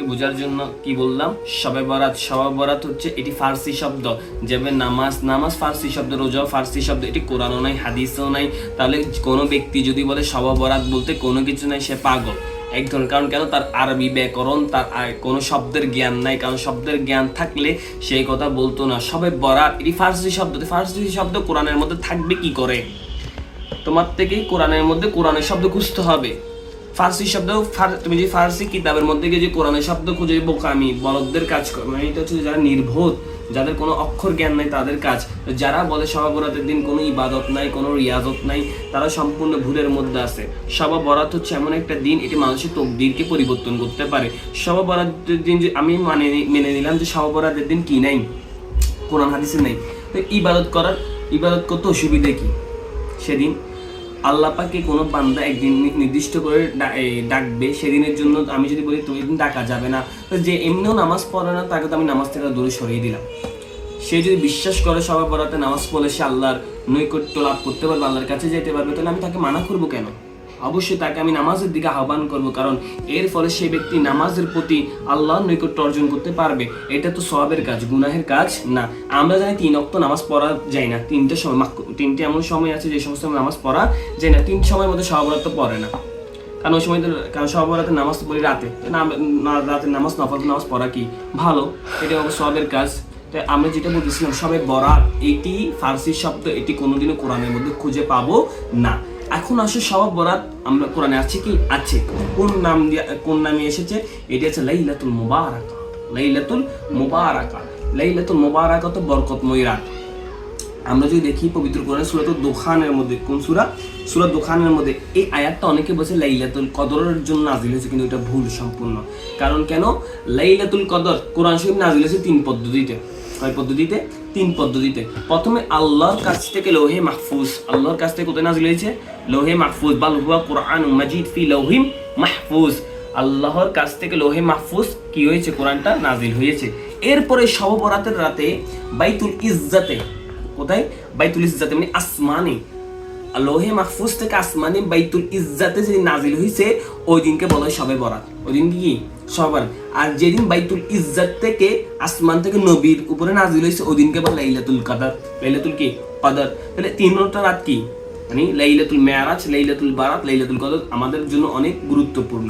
বোঝার জন্য কি বললাম, শবে বরাত। শবে বরাত হচ্ছে এটি ফার্সি শব্দ, যেমন নামাজ, নামাজ ফার্সি শব্দ, রোজাও ফার্সি শব্দ, এটি কোরআনও নাই, হাদিসও নাই। তাহলে কোনো ব্যক্তি যদি বলে শবে বরাত বলতে কোনো কিছু নাই, সে পাগল এক ধরনের। কারণ কেন? তার আরবি ব্যাকরণ, তার কোনো শব্দের জ্ঞান নাই। কারণ শব্দের জ্ঞান থাকলে সেই কথা বলতো না। শবে বরাত এটি ফার্সি শব্দ, ফার্সি শব্দ কোরআনের মধ্যে থাকবে কি করে? তোমার থেকেই কোরআনের মধ্যে কোরআনের শব্দ খুঁজতে হবে। ফার্সি শব্দ, তুমি যে ফার্সি কিতাবের মধ্যে গিয়ে যে কোরআনের শব্দ খুঁজে, বোকামি, বলদদের কাজ করে। মানে এটা হচ্ছে যারা নির্বোধ, যাদের কোনো অক্ষর জ্ঞান নাই তাদের কাজ। যারা বলে শবে বরাতের দিন কোনো ইবাদত নাই, কোনো রিয়াজত নাই, তারা সম্পূর্ণ ভুলের মধ্যে আছে। শবে বরাত হচ্ছে এমন একটা দিন, এটি মানুষের তকদিরকে পরিবর্তন করতে পারে। শবে বরাতের দিন যে আমি মেনে নিলাম যে শবে বরাতের দিন কি নাই, কোরআন হাদিসে নেই, তো ইবাদত করতে অসুবিধা কি? সেদিন আল্লাহ পাকে কোনো বান্দা একদিন নির্দিষ্ট করে ডাকবে, সেদিনের জন্য আমি যদি বলি তুমি দিন ডাকা যাবে না, তো যে এমনিও নামাজ পড়ে না তাকে তো আমি নামাজ থেকে দূরে সরিয়ে দিলাম। সে যদি বিশ্বাস করে শবে বরাতে নামাজ পড়লে সে আল্লাহর নৈকট্য লাভ করতে পারবে, আল্লাহর কাছে যেতে পারবে, তাহলে আমি তাকে মানা করবো কেন? অবশ্যই তাকে আমি নামাজের দিকে আহ্বান করব, কারণ এর ফলে সেই ব্যক্তি নামাজের প্রতি আল্লাহর নৈকট্য অর্জন করতে পারবে। এটা তো সওয়াবের কাজ, গুনাহের কাজ না। আমরা জানি 3 ওয়াক্ত নামাজ পড়া যায় না, 3টে সময়, 3টে এমন সময় আছে যে সমস্ত নামাজ পড়া যায় না। 3 সময়ের মধ্যে শবে বরাত পড়ে না, কারণ ওই সময় তো, কারণ শবে বরাতের নামাজ পড়ি রাতে, রাতের নামাজ, নফল নামাজ পড়া কি ভালো, এটা অবশ্য সওয়াবের কাজ। তাই আমরা যেটা বলতেছিলাম, শবে বরাত এটি ফার্সি শব্দ, এটি কোনোদিনও কোরআনের মধ্যে খুঁজে পাবো না। এখন আসে শবে বরাত আমরা কোরআনে আছে কি? আছে। কোন নামে এসেছে? এটি আছে লাইলাতুল মুবারাকা। লাইলাতুল মুবারাকা, লাইলাতুল মুবারাকা তো বরকতময় রাত। আমরা যদি দেখি পবিত্র কোরআনে সূরাতুদ দুখানের মধ্যে, কোন সূরা? সূরা দুখানের মধ্যে এই আয়াতটা অনেকে বলছে লাইলাতুল কদরের জন্য নাজিল হয়েছে, কিন্তু এটা ভুল সম্পূর্ণ। কারণ কেন? লাইলাতুল কদর কোরআন শরীফ নাজিল হয়েছে 3 পদ্ধতিতে। কয় পদ্ধতিতে? 3 পদ্ধতিতে। প্রথমে আল্লাহর কাছ থেকে লৌহে মাহফুজ, আল্লাহর কাছ থেকে কোথায় নাজিল হয়েছে? লৌহে মাহফুজ, বাল হুয়া কুরআনুম মাজিদ ফি লৌহিম মাহফুজ। আল্লাহর কাছ থেকে লৌহে মাহফুজ কি হয়েছে? কোরআনটা নাজিল হয়েছে। এরপরে শবে বরাতের রাতে বাইতুল ইজ্জাতে, কোথায়? বাইতুল ইজ্জাতে মানে আসমানে, লৌহে মাহফুজ থেকে আসমানে বাইতুল ইজ্জাতে যেদিন নাজিল হয়েছে ওই দিনকে বলা হয় শবে বরাত। ওই দিন কি? শবে বরাত। আর যেদিন বাইতুল ইজ্জাত থেকে আসমান থেকে নবীর উপরে নাজিল হয়েছে ওই দিনকে বলা লাইলাতুল কদর। লাইলাতুল কি? কদর। তাহলে 3টা রাত কি? মানে লাইলাতুল মেরাজ, লাইলাতুল বারাত, লাইলাতুল কদর আমাদের জন্য অনেক গুরুত্বপূর্ণ।